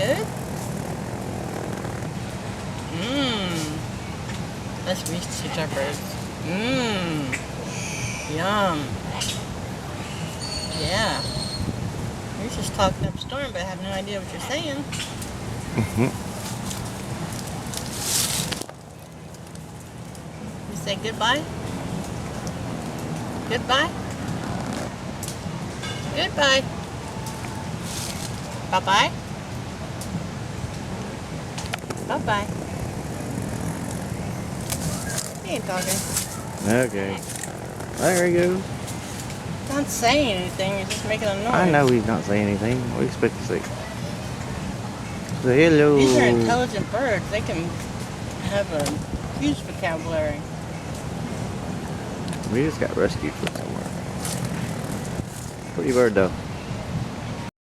good? Mmm. Let's reach to our birds. Mmm. Yum. Yeah. You're just talking up a storm, but I have no idea what you're saying. You say goodbye? Goodbye? Goodbye. Bye-bye. Bye-bye. He ain't talking. Okay. There he goes. Not saying anything, you're just making a noise. I know he's not saying anything. What do you expect to say? Say hello. These are intelligent birds. They can have a huge vocabulary. We just got rescued from somewhere. Pretty bird though.